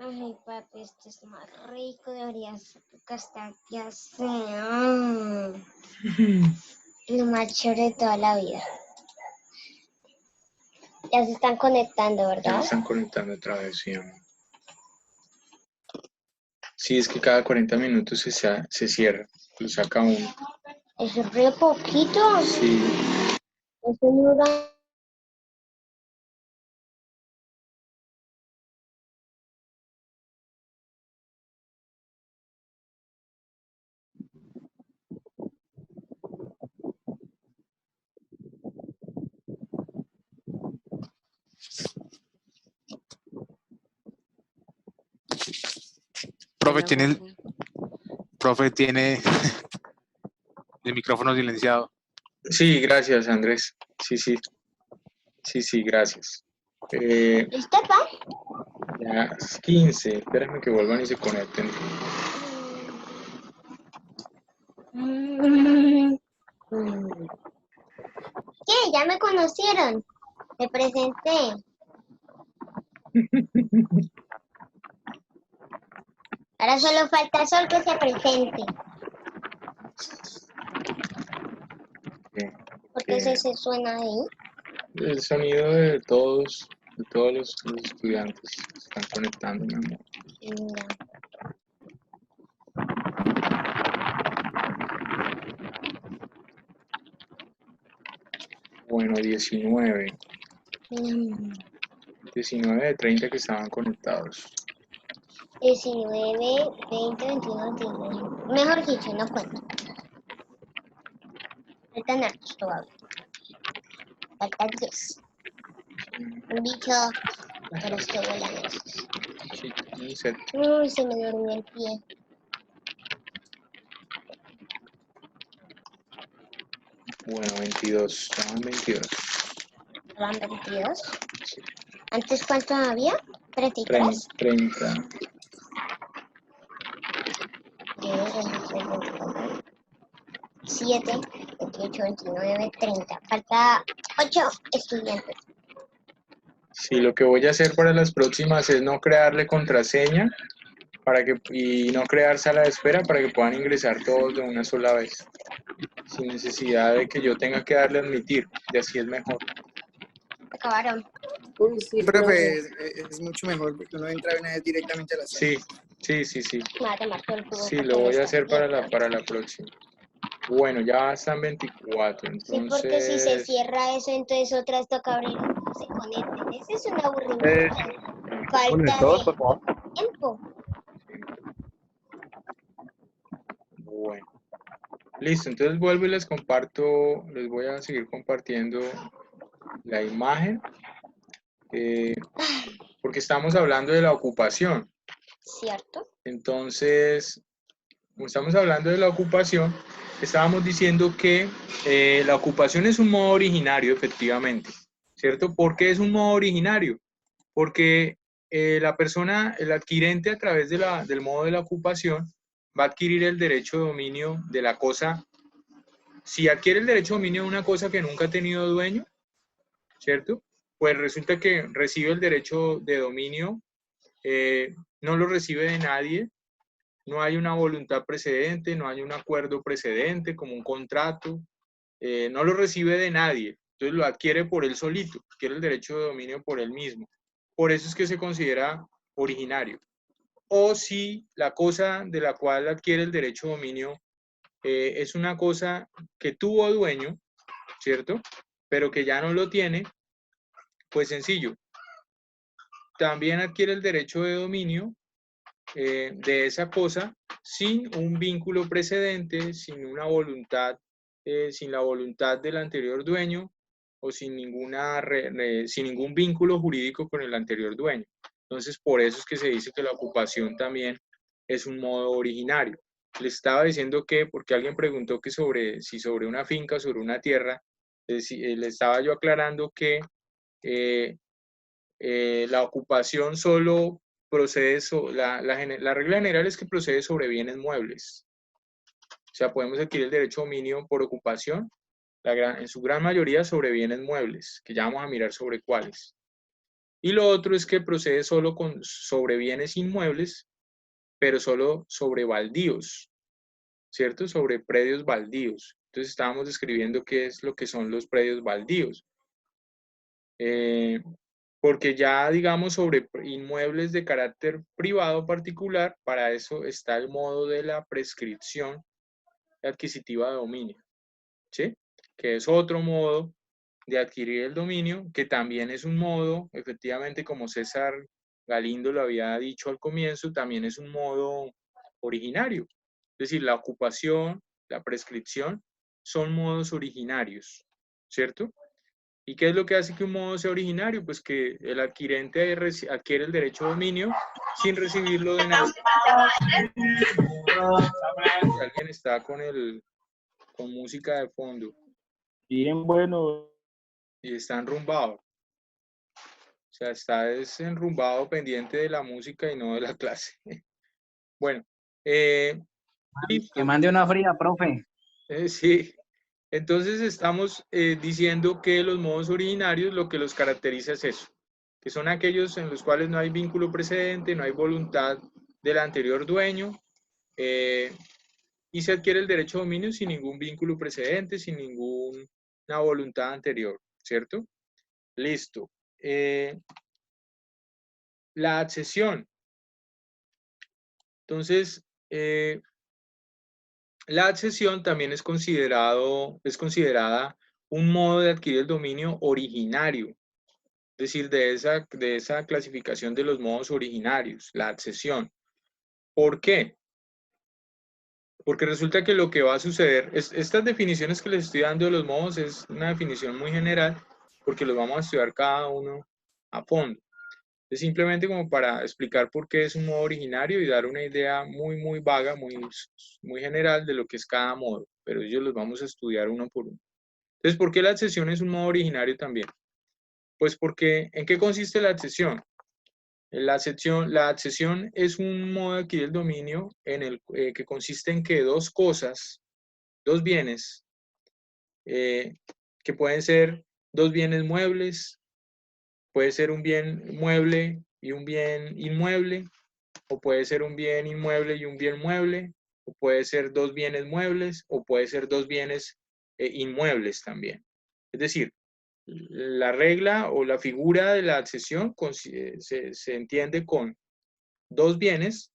Ay, papi, esto es más rico, deberías gastar ya sé. Lo más chévere de toda la vida. Ya se están conectando, Ya ¿verdad? me están conectando otra vez, sí, amor. Sí, es que cada 40 minutos se cierra, lo saca uno. Eso es re poquito. Sí, Eso no da. Profe, tiene el micrófono silenciado. sí, gracias, Andrés. Sí, gracias. ¿Listo, pa? Ya es 15, espérenme que vuelvan y se conecten. ¿Qué? ¿Ya me conocieron? Me presenté. Ahora solo falta Sol que se presente. Porque ese se suena ahí. El sonido de todos los estudiantes se están conectando, mi amor. Mira. Bueno, 19. 19 de 30 que estaban conectados. 19, 20, 21, 22. Mejor dicho, no cuento. Faltan hartos todavía. Faltan 10. Un bicho, pero estoy volando. Sí, un set. Uy, se me durmió el pie. Bueno, 22. Estaban 22. Van 22. ¿Antes cuánto había? 33. 30. 7, 28, 29, 30. Falta 8 estudiantes. Sí, lo que voy a hacer para las próximas es no crearle contraseña y no crear sala de espera para que puedan ingresar todos de una sola vez, sin necesidad de que yo tenga que darle a admitir, y así es mejor. Acabaron. Uy, sí, profe, es mucho mejor porque uno entra una vez directamente a la sala. Sí. Me va a tomar todo el jugo. Sí, porque lo me voy a está hacer para viendo. la próxima. Bueno, ya están 24, Sí, porque si se entonces... cierra eso, entonces otra vez toca abrir y se conecten. Ese es un aburrimiento. Falta de tiempo. Bueno, listo, entonces vuelvo y les comparto, les voy a seguir compartiendo la imagen, porque estamos hablando de la ocupación. ¿Cierto? Entonces, como estamos hablando de la ocupación, estábamos diciendo que la ocupación es un modo originario, efectivamente, ¿cierto? ¿Por qué es un modo originario? Porque la persona, el adquirente a través del modo de la ocupación, va a adquirir el derecho de dominio de la cosa. Si adquiere el derecho de dominio de una cosa que nunca ha tenido dueño, ¿cierto? Pues resulta que recibe el derecho de dominio, no lo recibe de nadie, no hay una voluntad precedente, no hay un acuerdo precedente como un contrato, no lo recibe de nadie, entonces lo adquiere por él solito, adquiere el derecho de dominio por él mismo. Por eso es que se considera originario. O si la cosa de la cual adquiere el derecho de dominio es una cosa que tuvo dueño, ¿cierto? Pero que ya no lo tiene, pues sencillo. También adquiere el derecho de dominio de esa cosa sin un vínculo precedente, sin una voluntad, sin la voluntad del anterior dueño o sin ningún vínculo jurídico con el anterior dueño. Entonces, por eso es que se dice que la ocupación también es un modo originario. Les estaba diciendo que, porque alguien preguntó que si sobre una finca, sobre una tierra, le estaba yo aclarando que eh, la ocupación solo procede, la regla general es que procede sobre bienes muebles. O sea, podemos adquirir el derecho de dominio por ocupación, en su gran mayoría sobre bienes muebles, que ya vamos a mirar sobre cuáles. Y lo otro es que procede solo sobre bienes inmuebles, pero solo sobre baldíos, ¿cierto? Sobre predios baldíos. Entonces estábamos describiendo qué es lo que son los predios baldíos. Porque ya, digamos, sobre inmuebles de carácter privado particular, para eso está el modo de la prescripción adquisitiva de dominio, ¿sí? Que es otro modo de adquirir el dominio, que también es un modo, efectivamente, como César Galindo lo había dicho al comienzo, también es un modo originario. Es decir, la ocupación, la prescripción, son modos originarios, ¿cierto? ¿Y qué es lo que hace que un modo sea originario? Pues que el adquirente adquiere el derecho de dominio sin recibirlo de nadie. Alguien está con música de fondo Bien bueno. y está enrumbado. O sea, está desenrumbado pendiente de la música y no de la clase. Bueno, listo. Que mande una fría, profe. Sí. Entonces estamos diciendo que los modos originarios lo que los caracteriza es eso, que son aquellos en los cuales no hay vínculo precedente, no hay voluntad del anterior dueño, y se adquiere el derecho de dominio sin ningún vínculo precedente, sin ninguna voluntad anterior, ¿cierto? Listo. La accesión. Entonces, la accesión también es considerada un modo de adquirir el dominio originario, es decir, de esa clasificación de los modos originarios, la accesión. ¿Por qué? Porque resulta que lo que va a suceder, estas definiciones que les estoy dando de los modos es una definición muy general, porque los vamos a estudiar cada uno a fondo. Es simplemente como para explicar por qué es un modo originario y dar una idea muy, muy vaga, muy general de lo que es cada modo, pero ellos los vamos a estudiar uno por uno. Entonces, ¿por qué la accesión es un modo originario también? Pues porque, ¿en qué consiste la accesión? La accesión es un modo de adquirir el dominio que consiste en que dos cosas, dos bienes, que pueden ser dos bienes muebles, puede ser un bien mueble y un bien inmueble, o puede ser un bien inmueble y un bien mueble, o puede ser dos bienes muebles, o puede ser dos bienes inmuebles también. Es decir, la regla o la figura de la accesión se entiende con dos bienes,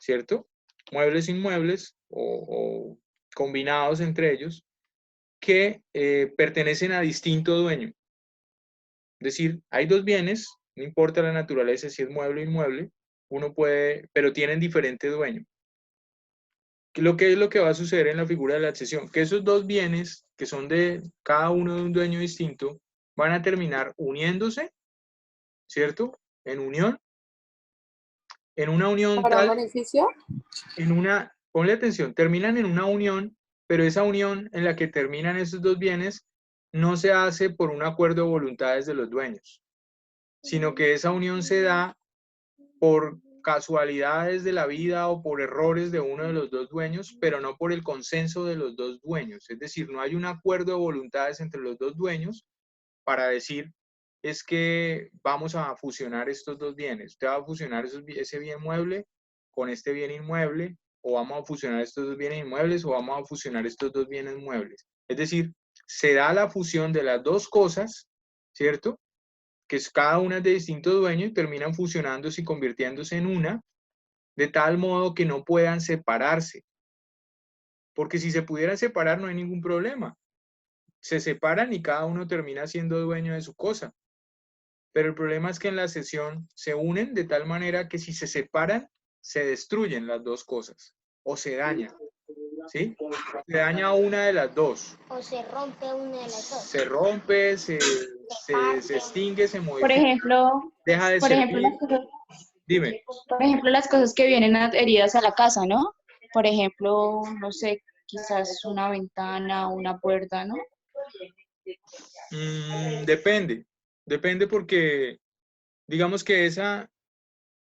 ¿cierto? Muebles e inmuebles o combinados entre ellos, que pertenecen a distinto dueño. Es decir, hay dos bienes, no importa la naturaleza, si es mueble o inmueble, uno puede, pero tienen diferente dueño. ¿Qué es lo que va a suceder en la figura de la accesión? Que esos dos bienes, que son de cada uno de un dueño distinto, van a terminar uniéndose, ¿cierto? En unión. En una unión ¿Para un tal, beneficio? ponle atención, terminan en una unión, pero esa unión en la que terminan esos dos bienes no se hace por un acuerdo de voluntades de los dueños, sino que esa unión se da por casualidades de la vida o por errores de uno de los dos dueños, pero no por el consenso de los dos dueños. Es decir, no hay un acuerdo de voluntades entre los dos dueños para decir, es que vamos a fusionar estos dos bienes. Usted va a fusionar ese bien mueble con este bien inmueble, o vamos a fusionar estos dos bienes inmuebles, o vamos a fusionar estos dos bienes muebles. Es decir, se da la fusión de las dos cosas, ¿cierto? Que es cada una de distinto dueño y terminan fusionándose y convirtiéndose en una, de tal modo que no puedan separarse. Porque si se pudieran separar no hay ningún problema. Se separan y cada uno termina siendo dueño de su cosa. Pero el problema es que en la sesión se unen de tal manera que si se separan, se destruyen las dos cosas o se daña. ¿Sí? Se daña una de las dos. O se rompe una de las dos. Se rompe, se extingue, se modifica. Por ejemplo, deja de servir. Dime. Por ejemplo, las cosas que vienen adheridas a la casa, ¿no? Por ejemplo, no sé, quizás una ventana, una puerta, ¿no? Depende porque, digamos que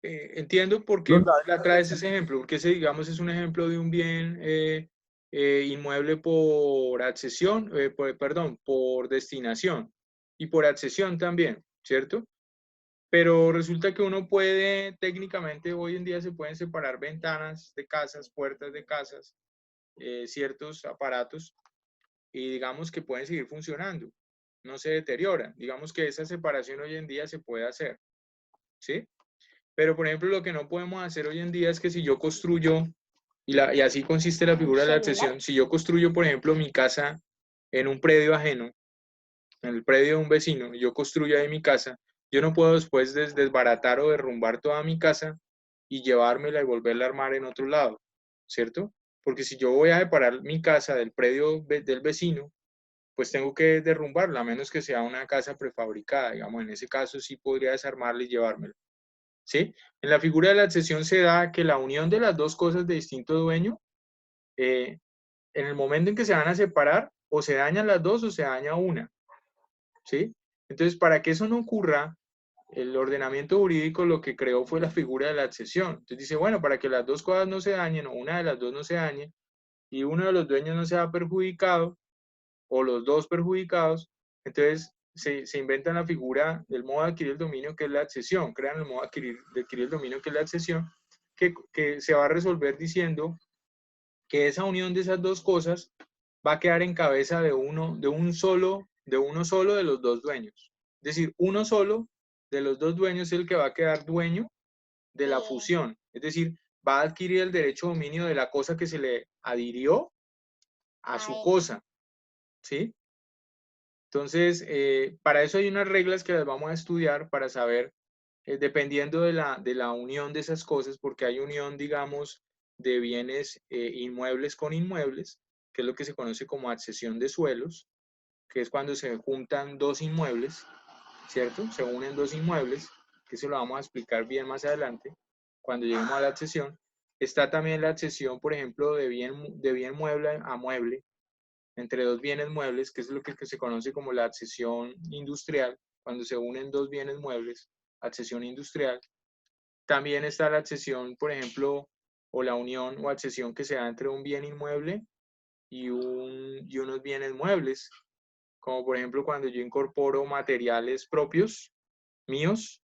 entiendo por qué la traes ese ejemplo, porque ese, digamos, es un ejemplo de un bien inmueble por accesión, por destinación, y por accesión también, ¿cierto? Pero resulta que uno puede, técnicamente hoy en día se pueden separar ventanas de casas, puertas de casas, ciertos aparatos, y digamos que pueden seguir funcionando, no se deterioran. Digamos que esa separación hoy en día se puede hacer, ¿sí? Pero, por ejemplo, lo que no podemos hacer hoy en día es que si yo construyo, y así consiste la figura de la accesión, si yo construyo, por ejemplo, mi casa en un predio ajeno, en el predio de un vecino, y yo construyo ahí mi casa, yo no puedo después desbaratar o derrumbar toda mi casa y llevármela y volverla a armar en otro lado, ¿cierto? Porque si yo voy a separar mi casa del predio del vecino, pues tengo que derrumbarla, a menos que sea una casa prefabricada, digamos, en ese caso sí podría desarmarla y llevármela, ¿sí? En la figura de la accesión se da que la unión de las dos cosas de distinto dueño, en el momento en que se van a separar, o se dañan las dos o se daña una, ¿sí? Entonces, para que eso no ocurra, el ordenamiento jurídico lo que creó fue la figura de la accesión. Entonces dice, bueno, para que las dos cosas no se dañen, o una de las dos no se dañe, y uno de los dueños no sea perjudicado, o los dos perjudicados, entonces se inventan la figura del modo de adquirir el dominio, que es la accesión, crean el modo de adquirir el dominio, que es la accesión, que se va a resolver diciendo que esa unión de esas dos cosas va a quedar en cabeza de uno solo de los dos dueños. Es decir, uno solo de los dos dueños es el que va a quedar dueño de la fusión. Es decir, va a adquirir el derecho de dominio de la cosa que se le adhirió a su cosa, ¿sí? Entonces, para eso hay unas reglas que las vamos a estudiar para saber, dependiendo de la unión de esas cosas, porque hay unión, digamos, de bienes inmuebles con inmuebles, que es lo que se conoce como accesión de suelos, que es cuando se juntan dos inmuebles, ¿cierto? Se unen dos inmuebles, que eso lo vamos a explicar bien más adelante, cuando lleguemos a la accesión. Está también la accesión, por ejemplo, de bien mueble a mueble, entre dos bienes muebles, que es lo que se conoce como la accesión industrial, cuando se unen dos bienes muebles, accesión industrial. También está la accesión, por ejemplo, o la unión o accesión que se da entre un bien inmueble y unos bienes muebles, como por ejemplo cuando yo incorporo materiales propios, míos,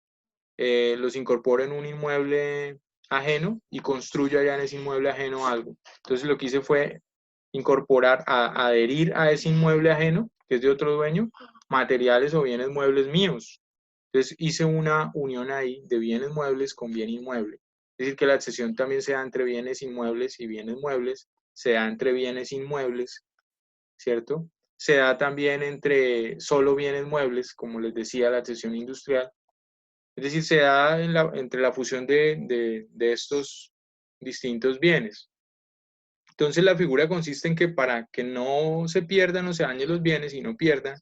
los incorporo en un inmueble ajeno y construyo allá en ese inmueble ajeno algo. Entonces lo que hice fue incorporar, adherir a ese inmueble ajeno, que es de otro dueño, materiales o bienes muebles míos. Entonces hice una unión ahí de bienes muebles con bien inmueble. Es decir, que la accesión también se da entre bienes inmuebles y bienes muebles, se da entre bienes inmuebles, ¿cierto? Se da también entre solo bienes muebles, como les decía, la accesión industrial. Es decir, se da entre la fusión de estos distintos bienes. Entonces la figura consiste en que para que no se pierdan o se dañen los bienes y no pierdan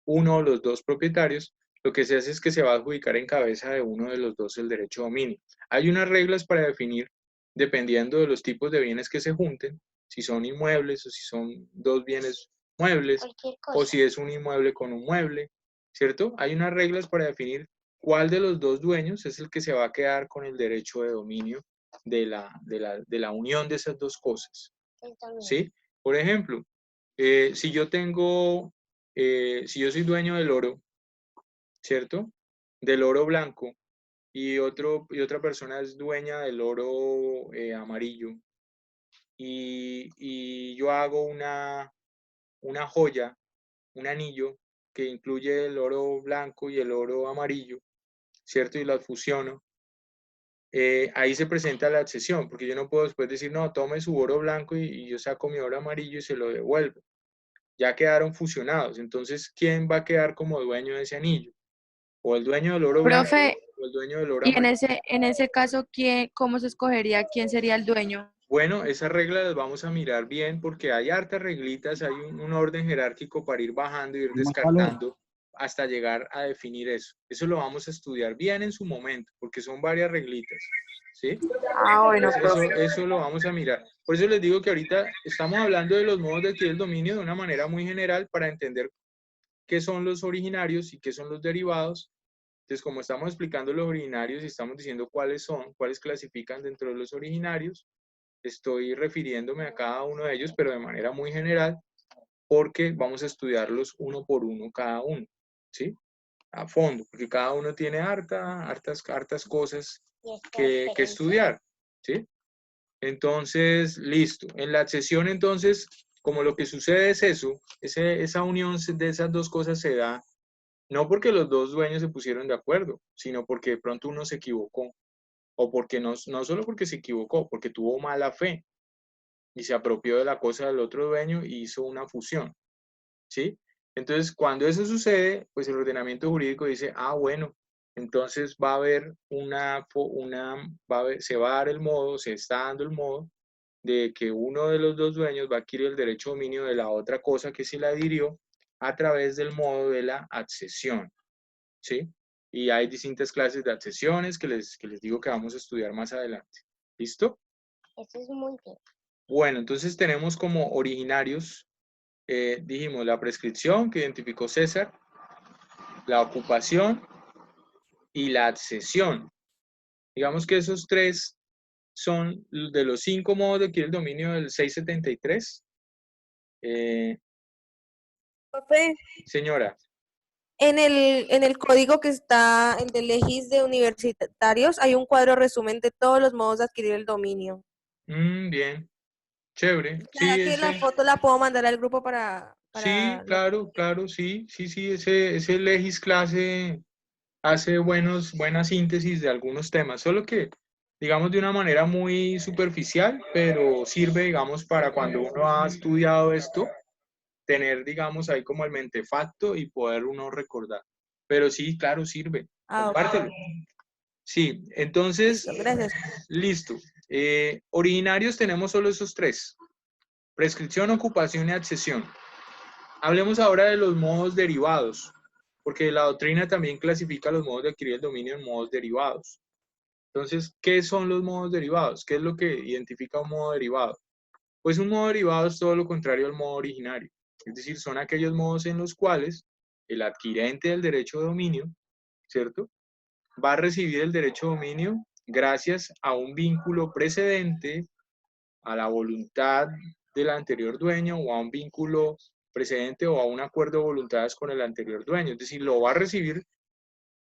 uno o los dos propietarios, lo que se hace es que se va a adjudicar en cabeza de uno de los dos el derecho de dominio. Hay unas reglas para definir, dependiendo de los tipos de bienes que se junten, si son inmuebles o si son dos bienes muebles, o si es un inmueble con un mueble, ¿cierto? Hay unas reglas para definir cuál de los dos dueños es el que se va a quedar con el derecho de dominio de la unión de esas dos cosas, ¿sí? Por ejemplo, si yo soy dueño del oro, ¿cierto? Del oro blanco, y otra persona es dueña del oro amarillo, y yo hago una joya, un anillo, que incluye el oro blanco y el oro amarillo, ¿cierto? Y las fusiono. Ahí se presenta la accesión, porque yo no puedo después decir, no, tome su oro blanco y yo saco mi oro amarillo y se lo devuelvo. Ya quedaron fusionados. Entonces, ¿quién va a quedar como dueño de ese anillo? O el dueño del oro blanco Profe, o el dueño del oro y en amarillo. ese caso, ¿cómo se escogería quién sería el dueño? Bueno, esas reglas las vamos a mirar bien porque hay hartas reglitas, hay un orden jerárquico para ir bajando y ir descartando hasta llegar a definir eso. Eso lo vamos a estudiar bien en su momento porque son varias reglitas, ¿sí? Ah, bueno, Eso lo vamos a mirar. Por eso les digo que ahorita estamos hablando de los modos de adquirir el dominio de una manera muy general para entender qué son los originarios y qué son los derivados. Entonces, como estamos explicando los originarios y estamos diciendo cuáles clasifican dentro de los originarios, estoy refiriéndome a cada uno de ellos, pero de manera muy general, porque vamos a estudiarlos uno por uno cada uno, ¿sí? a fondo, porque cada uno tiene hartas cosas Y esta que experiencia. estudiar, ¿sí? Entonces, listo. En la accesión, entonces, como lo que sucede es eso, esa unión de esas dos cosas se da, no porque los dos dueños se pusieron de acuerdo, sino porque de pronto uno se equivocó, o porque no solo porque se equivocó, porque tuvo mala fe y se apropió de la cosa del otro dueño y hizo una fusión, ¿sí? Entonces, cuando eso sucede, pues el ordenamiento jurídico dice, ah, bueno, entonces va a haber se va a dar el modo, se está dando el modo de que uno de los dos dueños va a adquirir el derecho de dominio de la otra cosa que se le adhirió a través del modo de la accesión, ¿sí? Y hay distintas clases de accesiones que les digo que vamos a estudiar más adelante. ¿Listo? Eso es muy bien. Bueno, entonces tenemos como originarios, dijimos, la prescripción que identificó César, la ocupación y la accesión. Digamos que esos tres son de los 5 modos de adquirir el dominio del 673. Profe, Señora, en el código que está, el de Legis de Universitarios, hay un cuadro resumen de todos los modos de adquirir el dominio. bien, chévere. ¿Será Sí, que la foto la puedo mandar al grupo para sí, claro, sí, ese Legis clase hace buena síntesis de algunos temas, solo que, digamos, de una manera muy superficial, pero sirve, digamos, para cuando uno ha estudiado esto, tener, digamos, ahí como el mentefacto y poder uno recordar. Pero sí, claro, sirve. ok. Compártelo. Sí, entonces, Listo, gracias. listo. Originarios tenemos solo esos tres. Prescripción, ocupación y accesión. Hablemos ahora de los modos derivados, porque la doctrina también clasifica los modos de adquirir el dominio en modos derivados. Entonces, ¿qué son los modos derivados? ¿Qué es lo que identifica un modo derivado? Pues un modo derivado es todo lo contrario al modo originario. Es decir, son aquellos modos en los cuales el adquirente del derecho de dominio, ¿cierto?, va a recibir el derecho de dominio gracias a un vínculo precedente, a la voluntad del anterior dueño o a un vínculo precedente o a un acuerdo de voluntades con el anterior dueño. Es decir, lo va a recibir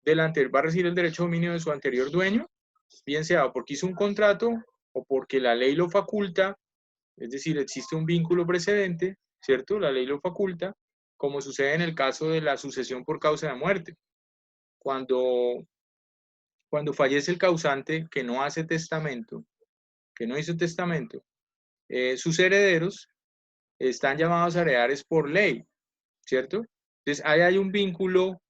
va a recibir el derecho de dominio de su anterior dueño, bien sea porque hizo un contrato o porque la ley lo faculta, es decir, existe un vínculo precedente, ¿cierto? La ley lo faculta, como sucede en el caso de la sucesión por causa de muerte. Cuando fallece el causante que no hace testamento, que no hizo testamento, sus herederos están llamados a heredar es por ley, ¿cierto? Entonces, ahí hay un vínculo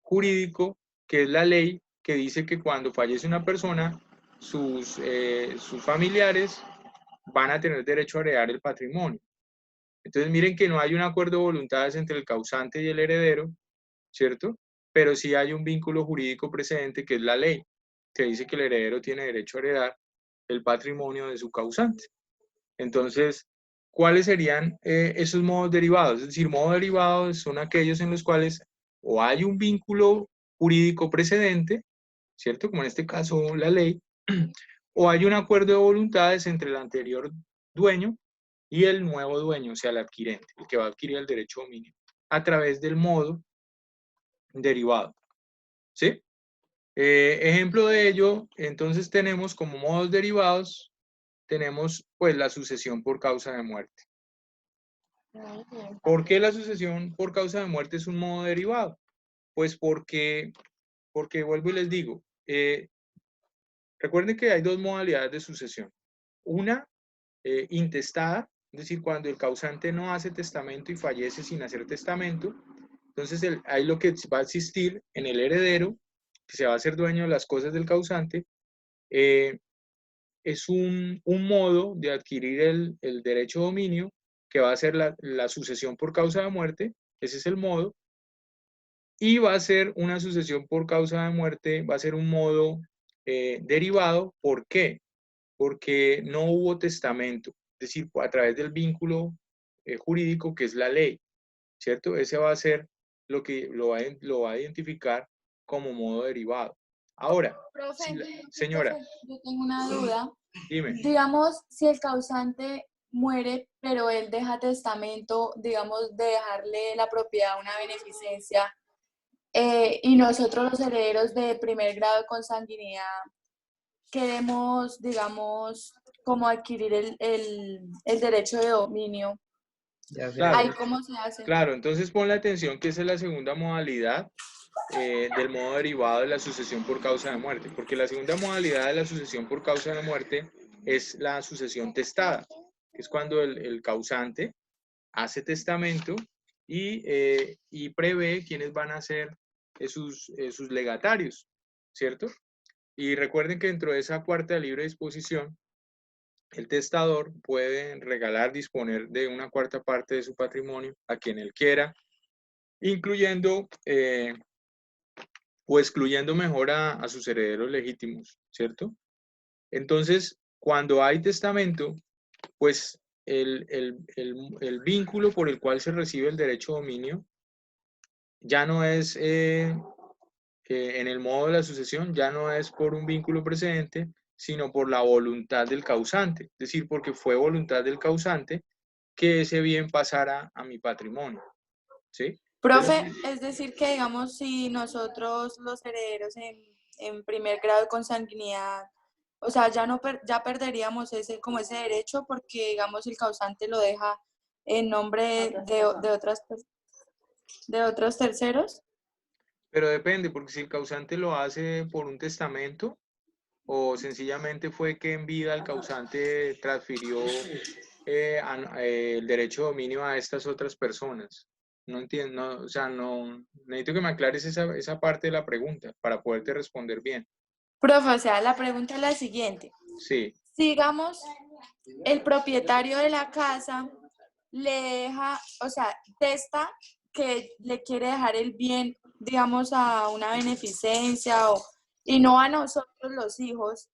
jurídico que es la ley que dice que cuando fallece una persona, sus familiares van a tener derecho a heredar el patrimonio. Entonces, miren que no hay un acuerdo de voluntades entre el causante y el heredero, ¿cierto? Pero sí hay un vínculo jurídico precedente que es la ley, que dice que el heredero tiene derecho a heredar el patrimonio de su causante. Entonces, ¿cuáles serían esos modos derivados? Es decir, modos derivados son aquellos en los cuales o hay un vínculo jurídico precedente, ¿cierto? Como en este caso la ley, o hay un acuerdo de voluntades entre el anterior dueño y el nuevo dueño, o sea, el adquirente, el que va a adquirir el derecho de dominio, a través del modo derivado, ¿sí? Ejemplo de ello, entonces tenemos como modos derivados, tenemos pues la sucesión por causa de muerte. Muy bien. ¿Por qué la sucesión por causa de muerte es un modo derivado? Pues porque vuelvo y les digo, recuerden que hay dos modalidades de sucesión. Una, intestada, es decir, cuando el causante no hace testamento y fallece sin hacer testamento, entonces ahí lo que va a existir en el heredero, que se va a hacer dueño de las cosas del causante, es un modo de adquirir el derecho de dominio, que va a ser la sucesión por causa de muerte, ese es el modo, y va a ser una sucesión por causa de muerte, va a ser un modo derivado. ¿Por qué? Porque no hubo testamento, es decir, a través del vínculo jurídico que es la ley, ¿cierto? Ese va a ser lo que lo va a identificar como modo derivado. Ahora, señora, Profe, yo tengo una duda. dime. Digamos, si el causante muere, pero él deja testamento, digamos, de dejarle la propiedad a una beneficencia, y nosotros los herederos de primer grado de consanguinidad queremos, digamos, como adquirir el derecho de dominio. Claro, Ahí, ¿cómo se hace? claro, entonces ponle atención que esa es la segunda modalidad del modo derivado de la sucesión por causa de muerte, porque la segunda modalidad de la sucesión por causa de muerte es la sucesión testada, que es cuando el causante hace testamento y prevé quiénes van a ser sus legatarios, ¿cierto? Y recuerden que dentro de esa cuarta de libre disposición, el testador puede regalar, disponer de una cuarta parte de su patrimonio a quien él quiera, incluyendo o excluyendo mejor a sus herederos legítimos, ¿cierto? Entonces, cuando hay testamento, pues el vínculo por el cual se recibe el derecho de dominio ya no es, en el modo de la sucesión, ya no es por un vínculo precedente, sino por la voluntad del causante. Es decir, porque fue voluntad del causante que ese bien pasara a mi patrimonio, ¿sí? Profe, es decir que, digamos, si nosotros los herederos en primer grado de consanguinidad, o sea, ya perderíamos como ese derecho porque, digamos, el causante lo deja en nombre de otros terceros. Pero depende, porque si el causante lo hace por un testamento o sencillamente fue que en vida el causante transfirió el derecho de dominio a estas otras personas. No entiendo, no, o sea, no, necesito que me aclares esa parte de la pregunta para poderte responder bien. Profe, o sea, la pregunta es la siguiente. Sí. Si, digamos, el propietario de la casa le deja, o sea, testa que le quiere dejar el bien, digamos, a una beneficencia y no a nosotros los hijos.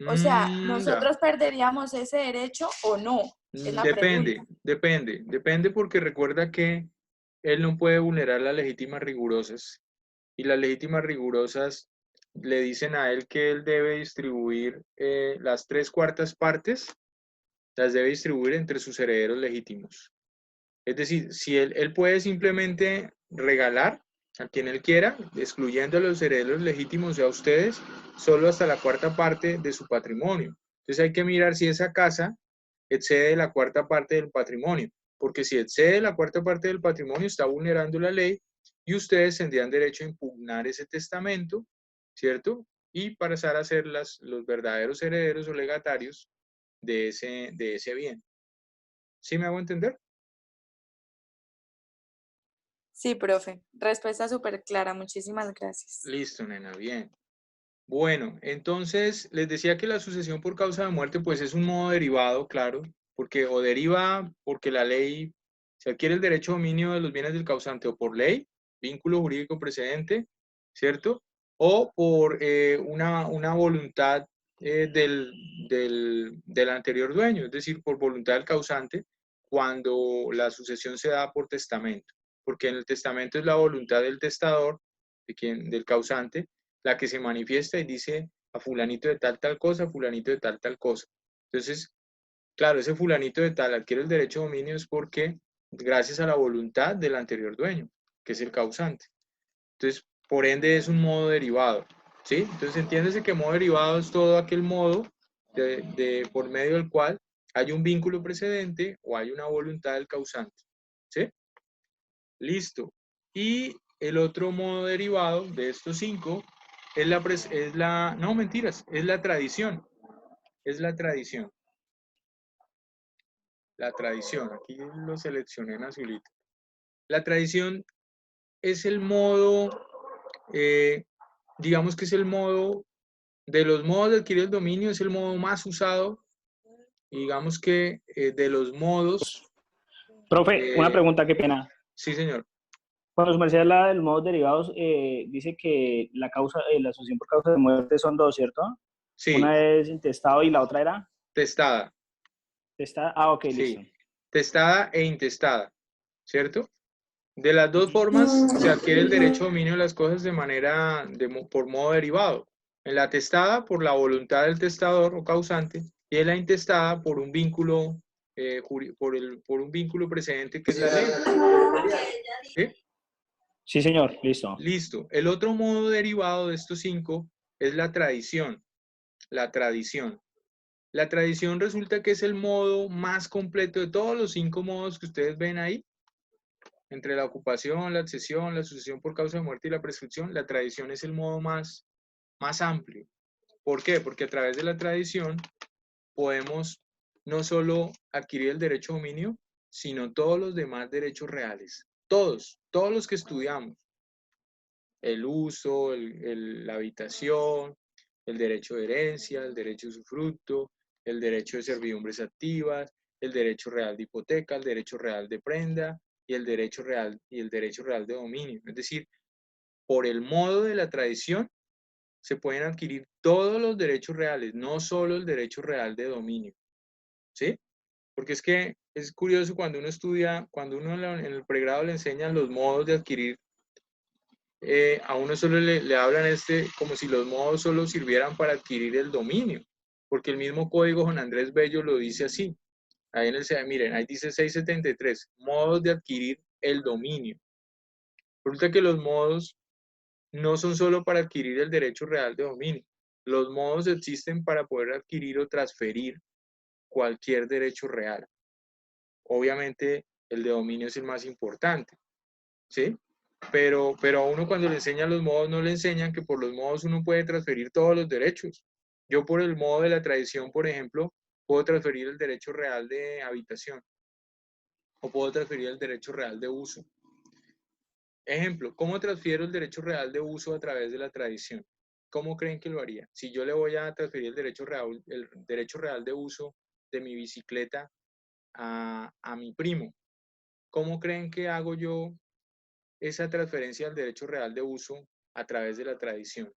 O sea, Ya. ¿nosotros perderíamos ese derecho o no? Es la pregunta. Depende porque recuerda que él no puede vulnerar las legítimas rigurosas y las legítimas rigurosas le dicen a él que él debe distribuir las 3/4 partes, las debe distribuir entre sus herederos legítimos. Es decir, si él puede simplemente regalar a quien él quiera, excluyendo a los herederos legítimos, o sea, a ustedes, solo hasta la 4ª parte de su patrimonio. Entonces hay que mirar si esa casa excede la 4ª parte del patrimonio, porque si excede la 4ª parte del patrimonio está vulnerando la ley y ustedes tendrían derecho a impugnar ese testamento, ¿cierto? Y pasar a ser los verdaderos herederos o legatarios de ese bien. ¿Sí me hago entender? Sí, profe. Respuesta súper clara. Muchísimas gracias. Listo, nena, bien. Bueno, entonces les decía que la sucesión por causa de muerte pues es un modo derivado, claro, porque o deriva porque la ley se adquiere el derecho de dominio de los bienes del causante o por ley, vínculo jurídico precedente, ¿cierto? O por una voluntad del anterior dueño, es decir, por voluntad del causante cuando la sucesión se da por testamento, porque en el testamento es la voluntad del testador, del causante, la que se manifiesta y dice a fulanito de tal cosa, a fulanito de tal cosa. Entonces, claro, ese fulanito de tal adquiere el derecho de dominio es porque gracias a la voluntad del anterior dueño, que es el causante. Entonces, por ende es un modo derivado, ¿sí? Entonces, entiéndese que modo derivado es todo aquel modo por medio del cual hay un vínculo precedente o hay una voluntad del causante, ¿sí? Listo. Y el otro modo derivado de estos 5 no, mentiras, es la tradición. Es la tradición. La tradición, aquí lo seleccioné en azulito. La tradición es el modo, digamos que es el modo, de los modos de adquirir el dominio, es el modo más usado. Y digamos que de los modos... Profe, una pregunta, qué pena. Sí, señor. Cuando su merced habla de los modos derivados, dice que la asociación por causa de muerte son 2, ¿cierto? Sí. Una es intestado y la otra era... Testada. Testada. Ah, ok, Sí. listo. Testada e intestada, ¿cierto? De las dos formas se adquiere el derecho de dominio de las cosas por modo derivado. En la testada por la voluntad del testador o causante y en la intestada por un vínculo por un vínculo precedente que es la ley. ¿Sí? Sí, señor, listo. Listo. El otro modo derivado de estos 5 es la tradición. La tradición. La tradición resulta que es el modo más completo de todos los 5 modos que ustedes ven ahí. Entre la ocupación, la accesión, la sucesión por causa de muerte y la prescripción, la tradición es el modo más amplio. ¿Por qué? Porque a través de la tradición podemos no solo adquirir el derecho de dominio, sino todos los demás derechos reales. Todos los que estudiamos. El uso, la habitación, el derecho de herencia, el derecho de usufructo, el derecho de servidumbres activas, el derecho real de hipoteca, el derecho real de prenda y el derecho real de dominio. Es decir, por el modo de la tradición se pueden adquirir todos los derechos reales, no solo el derecho real de dominio. ¿Sí? Porque es que es curioso cuando uno estudia, cuando uno en el pregrado le enseñan los modos de adquirir, a uno solo le hablan como si los modos solo sirvieran para adquirir el dominio, porque el mismo código Juan Andrés Bello lo dice así. Ahí miren, ahí dice 673, modos de adquirir el dominio. Resulta que los modos no son solo para adquirir el derecho real de dominio. Los modos existen para poder adquirir o transferir cualquier derecho real. Obviamente, el de dominio es el más importante, ¿sí? Pero a uno cuando le enseñan los modos, no le enseñan que por los modos uno puede transferir todos los derechos. Yo por el modo de la tradición, por ejemplo, puedo transferir el derecho real de habitación o puedo transferir el derecho real de uso. Ejemplo, ¿cómo transfiero el derecho real de uso a través de la tradición? ¿Cómo creen que lo haría? Si yo le voy a transferir el derecho real de uso de mi bicicleta a mi primo, ¿cómo creen que hago yo esa transferencia del derecho real de uso a través de la tradición?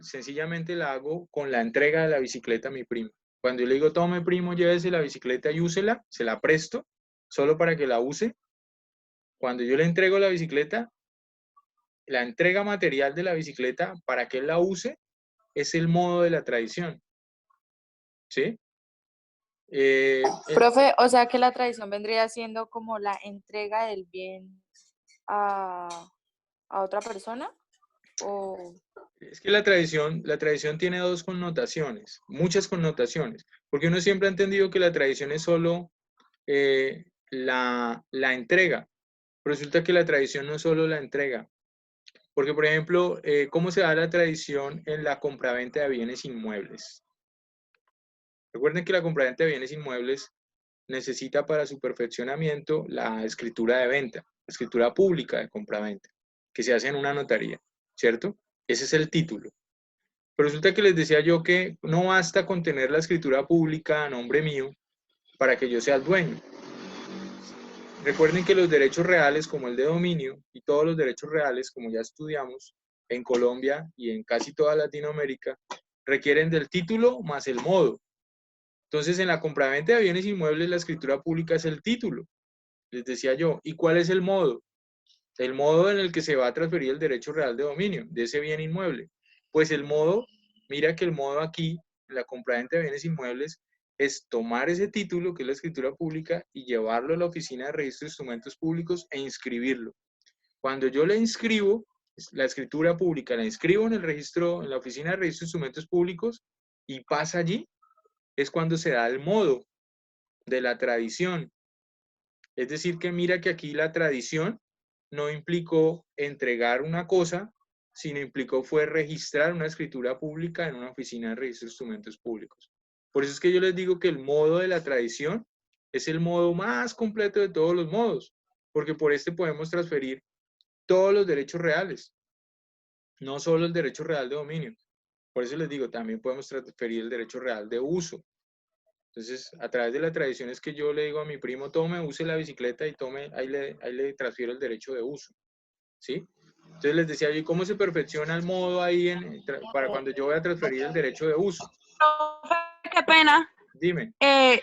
Sencillamente la hago con la entrega de la bicicleta a mi primo. Cuando yo le digo, tome primo, llévese la bicicleta y úsela, se la presto solo para que la use. Cuando yo le entrego la bicicleta, la entrega material de la bicicleta para que él la use es el modo de la tradición. ¿Sí? Profe, o sea que la tradición vendría siendo como la entrega del bien a otra persona. ¿O Es que la tradición tiene dos connotaciones, muchas connotaciones, porque uno siempre ha entendido que la tradición es solo la entrega. Resulta que la tradición no es solo la entrega, porque por ejemplo, ¿cómo se da la tradición en la compraventa de bienes inmuebles? Recuerden que la compraventa de bienes inmuebles necesita para su perfeccionamiento la escritura de venta, la escritura pública de compraventa, que se hace en una notaría, ¿cierto? Ese es el título. Pero resulta que les decía yo que no basta con tener la escritura pública a nombre mío para que yo sea el dueño. Recuerden que los derechos reales como el de dominio y todos los derechos reales, como ya estudiamos, en Colombia y en casi toda Latinoamérica, requieren del título más el modo. Entonces, en la compraventa de bienes inmuebles, la escritura pública es el título. Les decía yo, ¿y cuál es el modo? El modo en el que se va a transferir el derecho real de dominio de ese bien inmueble. Pues el modo, mira que el modo aquí, en la compraventa de bienes inmuebles, es tomar ese título, que es la escritura pública, y llevarlo a la oficina de registro de instrumentos públicos e inscribirlo. Cuando yo le inscribo, la escritura pública la inscribo en el registro, en la oficina de registro de instrumentos públicos, y pasa allí, es cuando se da el modo de la tradición. Es decir, que mira que aquí la tradición no implicó entregar una cosa, sino implicó fue registrar una escritura pública en una oficina de registro de instrumentos públicos. Por eso es que yo les digo que el modo de la tradición es el modo más completo de todos los modos, porque por este podemos transferir todos los derechos reales, no solo el derecho real de dominio. Por eso les digo, también podemos transferir el derecho real de uso. Entonces, a través de la tradición es que yo le digo a mi primo, tome, use la bicicleta y tome, ahí le transfiero el derecho de uso. ¿Sí? Entonces les decía yo, ¿cómo se perfecciona el modo ahí para cuando yo voy a transferir el derecho de uso? Profe, qué pena. Dime.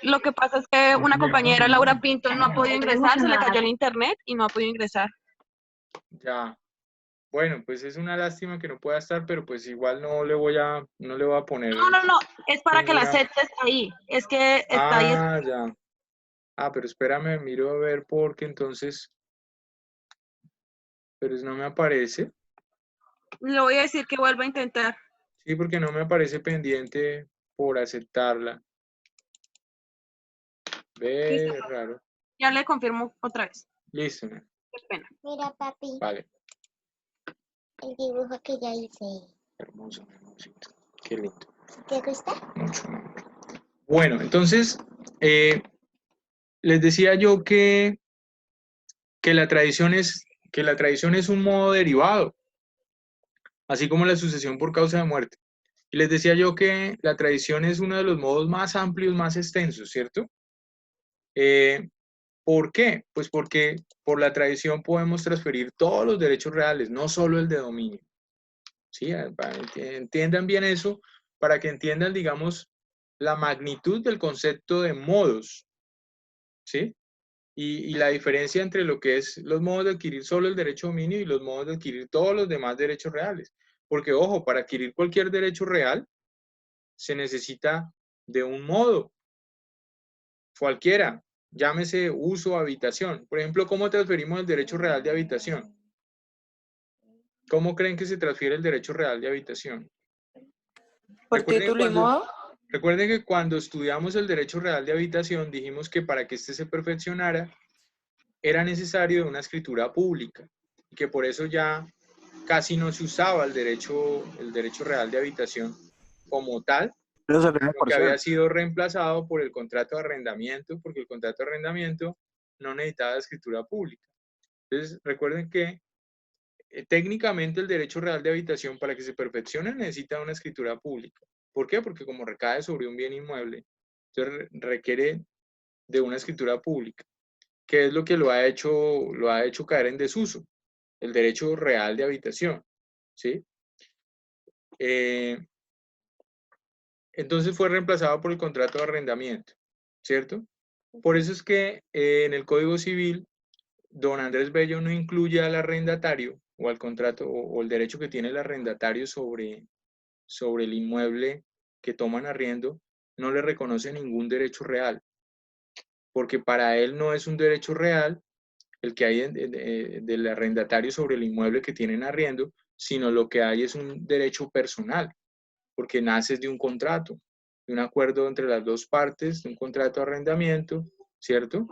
Lo que pasa es que una compañera, Laura Pinto, no ha podido ingresar, se le cayó el internet y no ha podido ingresar. Ya. Bueno, pues es una lástima que no pueda estar, pero pues igual no le voy a poner. No, es para que la aceptes ahí. Es que está ahí. Ah, ya. Ah, pero espérame, miro a ver porque entonces pero no me aparece. Le voy a decir que vuelva a intentar. Sí, porque no me aparece pendiente por aceptarla. Ve, Listo. raro. Ya le confirmo otra vez. Listo. ¿No? Qué pena. Mira, papi, Vale. el dibujo que ya hice. Hermoso, hermosito. Qué lindo. ¿Te gusta? Mucho, mucho. Bueno, entonces, les decía yo que la tradición es un modo derivado, así como la sucesión por causa de muerte. Y les decía yo que la tradición es uno de los modos más amplios, más extensos, ¿cierto? ¿Por qué? Pues porque por la tradición podemos transferir todos los derechos reales, no solo el de dominio. ¿Sí? Entiendan bien eso para que entiendan, digamos, la magnitud del concepto de modos, ¿sí? Y la diferencia entre lo que es los modos de adquirir solo el derecho de dominio y los modos de adquirir todos los demás derechos reales. Porque, ojo, para adquirir cualquier derecho real se necesita de un modo, cualquiera, llámese uso o habitación. Por ejemplo, ¿cómo transferimos el derecho real de habitación? ¿Cómo creen que se transfiere el derecho real de habitación? ¿Por título y modo? Recuerden que cuando estudiamos el derecho real de habitación dijimos que para que éste se perfeccionara era necesario una escritura pública y que por eso ya casi no se usaba el derecho real de habitación como tal, sino que había sido reemplazado por el contrato de arrendamiento, porque el contrato de arrendamiento no necesitaba escritura pública. Entonces, recuerden que técnicamente el derecho real de habitación para que se perfeccione necesita una escritura pública. ¿Por qué? Porque como recae sobre un bien inmueble, entonces requiere de una escritura pública. ¿Qué es lo que lo ha hecho caer en desuso? El derecho real de habitación, ¿sí? Entonces fue reemplazado por el contrato de arrendamiento, ¿cierto? Por eso es que en el Código Civil, don Andrés Bello no incluye al arrendatario o al contrato o el derecho que tiene el arrendatario sobre el inmueble que toman arriendo, no le reconoce ningún derecho real, porque para él no es un derecho real el que hay del arrendatario sobre el inmueble que tienen arriendo, sino lo que hay es un derecho personal, porque nace de un contrato, de un acuerdo entre las dos partes, de un contrato de arrendamiento, ¿cierto?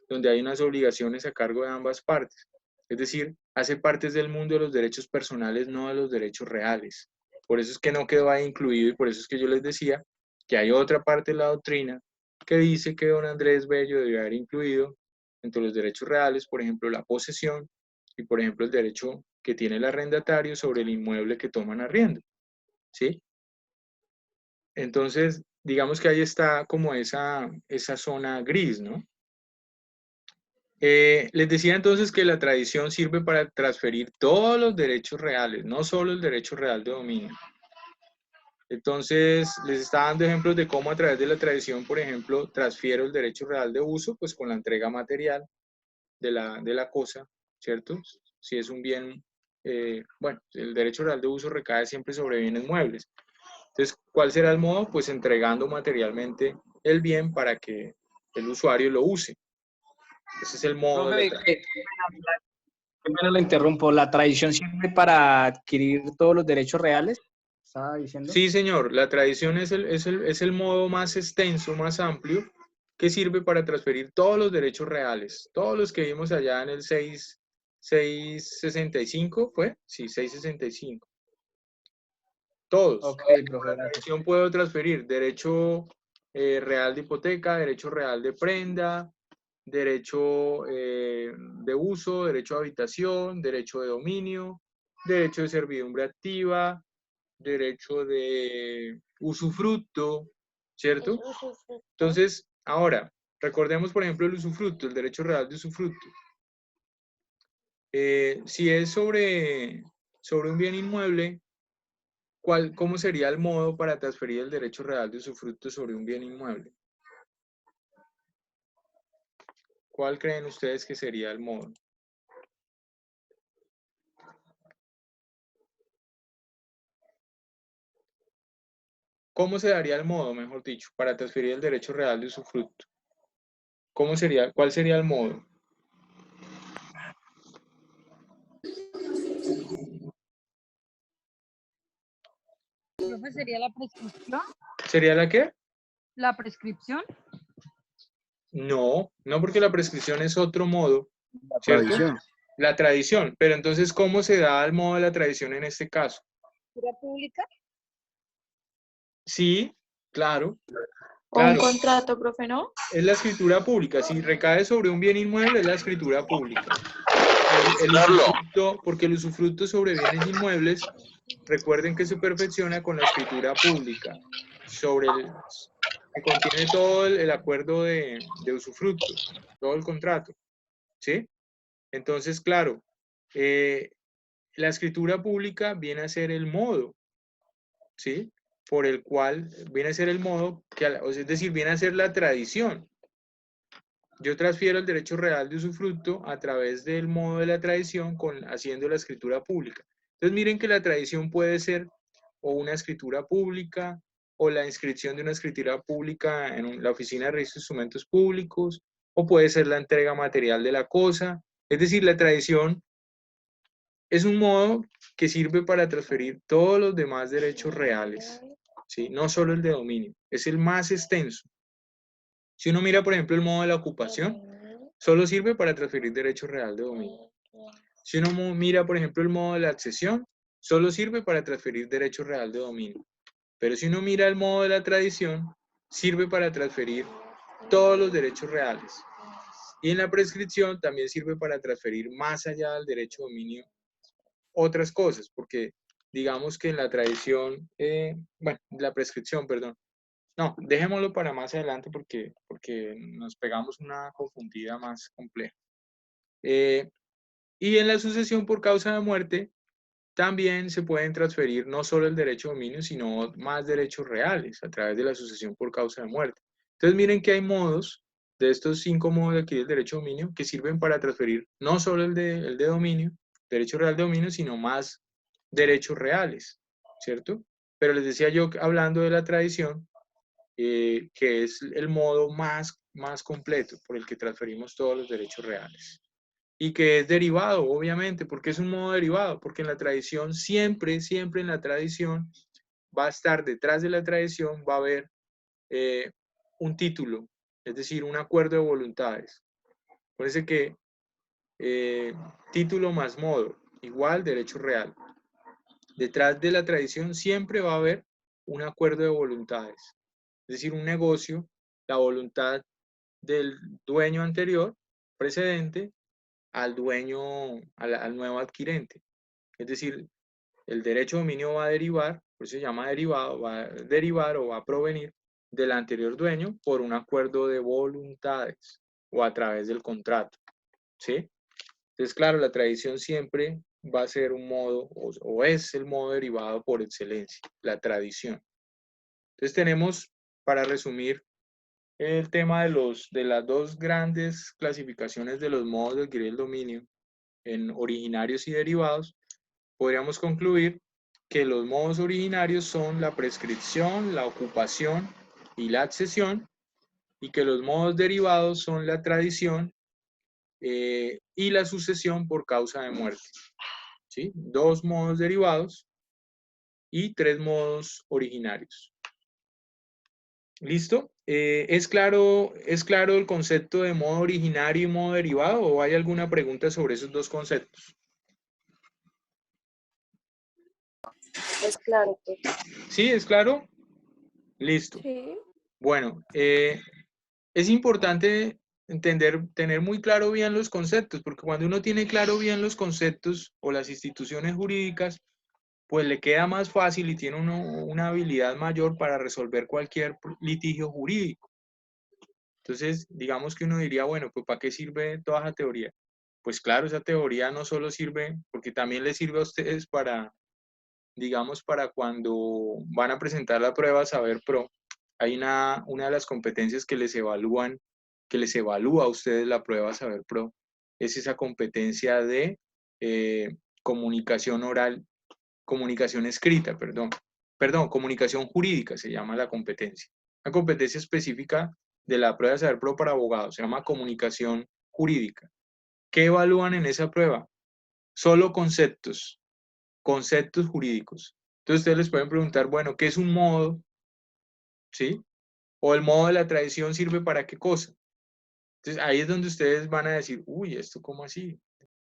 Donde hay unas obligaciones a cargo de ambas partes. Es decir, hace parte del mundo de los derechos personales, no de los derechos reales. Por eso es que no quedó ahí incluido y por eso es que yo les decía que hay otra parte de la doctrina que dice que don Andrés Bello debe haber incluido entre los derechos reales, por ejemplo, la posesión y, por ejemplo, el derecho que tiene el arrendatario sobre el inmueble que toman arriendo, ¿sí? Entonces, digamos que ahí está como esa zona gris, ¿no? Les decía entonces que la tradición sirve para transferir todos los derechos reales, no solo el derecho real de dominio. Entonces, les está dando ejemplos de cómo a través de la tradición, por ejemplo, transfiero el derecho real de uso, pues con la entrega material de la cosa, ¿cierto? Si es un bien, bueno, el derecho real de uso recae siempre sobre bienes muebles. Entonces, ¿cuál será el modo? Pues entregando materialmente el bien para que el usuario lo use. Ese es el modo de la tradición. Qué pena lo interrumpo. ¿La tradición sirve para adquirir todos los derechos reales? ¿Estaba diciendo? Sí, señor. La tradición es el modo más extenso, más amplio, que sirve para transferir todos los derechos reales. Todos los que vimos allá en el 665, ¿fue? Sí, 665. Todos. Ok, profe. La tradición puede transferir derecho real de hipoteca, derecho real de prenda, derecho de uso, derecho de habitación, derecho de dominio, derecho de servidumbre activa, derecho de usufructo, ¿cierto? Entonces, ahora, recordemos, por ejemplo, el usufructo, el derecho real de usufructo. Si es sobre un bien inmueble, ¿cómo sería el modo para transferir el derecho real de usufructo sobre un bien inmueble? ¿Cuál creen ustedes que sería el modo? ¿Cómo se daría el modo, mejor dicho, para transferir el derecho real de usufructo? ¿Cuál sería el modo? Profe, ¿sería la prescripción? ¿Sería la qué? ¿La prescripción? No, no, porque la prescripción es otro modo, ¿cierto? Tradición. La tradición, pero entonces, ¿cómo se da el modo de la tradición en este caso? ¿Escritura pública? Sí, claro, O un claro, contrato, profe, ¿no? es la escritura pública. Si recae sobre un bien inmueble, es la escritura pública. El usufructo, porque el usufructo sobre bienes inmuebles, recuerden que se perfecciona con la escritura pública, sobre que contiene todo el acuerdo de usufructo, todo el contrato, ¿sí? Entonces, claro, la escritura pública viene a ser el modo, ¿sí? Por el cual viene a ser el modo, es decir, viene a ser la tradición. Yo transfiero el derecho real de usufructo a través del modo de la tradición haciendo la escritura pública. Entonces miren que la tradición puede ser o una escritura pública o la inscripción de una escritura pública en la oficina de registro de instrumentos públicos, o puede ser la entrega material de la cosa. Es decir, la tradición es un modo que sirve para transferir todos los demás derechos reales, ¿sí? No solo el de dominio, es el más extenso. Si uno mira, por ejemplo, el modo de la ocupación, solo sirve para transferir derecho real de dominio. Si uno mira, por ejemplo, el modo de la accesión, solo sirve para transferir derecho real de dominio. Pero si uno mira el modo de la tradición, sirve para transferir todos los derechos reales. Y en la prescripción también sirve para transferir más allá del derecho de dominio otras cosas, porque digamos que en la tradición, bueno, la prescripción, perdón. No, dejémoslo para más adelante porque nos pegamos una confundida más compleja. Y en la sucesión por causa de muerte, también se pueden transferir no solo el derecho de dominio, sino más derechos reales a través de la sucesión por causa de muerte. Entonces miren que hay modos, de estos 5 modos de adquirir el derecho de dominio, que sirven para transferir no solo el de dominio, derecho real de dominio, sino más derechos reales, ¿cierto? Pero les decía yo, hablando de la tradición, que es el modo más completo por el que transferimos todos los derechos reales. Y que es derivado, obviamente, porque es un modo derivado, porque en la tradición siempre en la tradición va a estar detrás de la tradición, va a haber un título, es decir, un acuerdo de voluntades. Parece que título más modo, igual derecho real. Detrás de la tradición siempre va a haber un acuerdo de voluntades, es decir, un negocio, la voluntad del dueño anterior, precedente, al dueño, al nuevo adquirente. Es decir, el derecho de dominio va a derivar, por eso se llama derivado, va a derivar o va a provenir del anterior dueño por un acuerdo de voluntades o a través del contrato, ¿sí? Entonces, claro, la tradición siempre va a ser un modo, o es el modo derivado por excelencia, la tradición. Entonces tenemos, para resumir, el tema de las dos grandes clasificaciones de los modos de adquirir el dominio en originarios y derivados, podríamos concluir que los modos originarios son la prescripción, la ocupación y la accesión, y que los modos derivados son la tradición y la sucesión por causa de muerte. ¿Sí? 2 modos derivados y 3 modos originarios. ¿Listo? ¿Es claro el concepto de modo originario y modo derivado o hay alguna pregunta sobre esos 2 conceptos? Es claro. Pues. ¿Sí? ¿Es claro? Listo. Sí. Bueno, es importante tener muy claro bien los conceptos, porque cuando uno tiene claro bien los conceptos o las instituciones jurídicas, pues le queda más fácil y tiene una habilidad mayor para resolver cualquier litigio jurídico. Entonces, digamos que uno diría, bueno, pues ¿para qué sirve toda esa teoría? Pues claro, esa teoría no solo sirve, porque también les sirve a ustedes para, digamos, para cuando van a presentar la prueba Saber Pro. Hay una de las competencias que les evalúa a ustedes la prueba Saber Pro, es esa competencia de comunicación oral, comunicación escrita, comunicación jurídica se llama la competencia. Una competencia específica de la prueba Saber Pro para abogados, se llama comunicación jurídica. ¿Qué evalúan en esa prueba? Solo conceptos jurídicos. Entonces ustedes les pueden preguntar, bueno, ¿qué es un modo? ¿Sí? O el modo de la tradición sirve para qué cosa. Entonces ahí es donde ustedes van a decir, uy, ¿esto cómo así?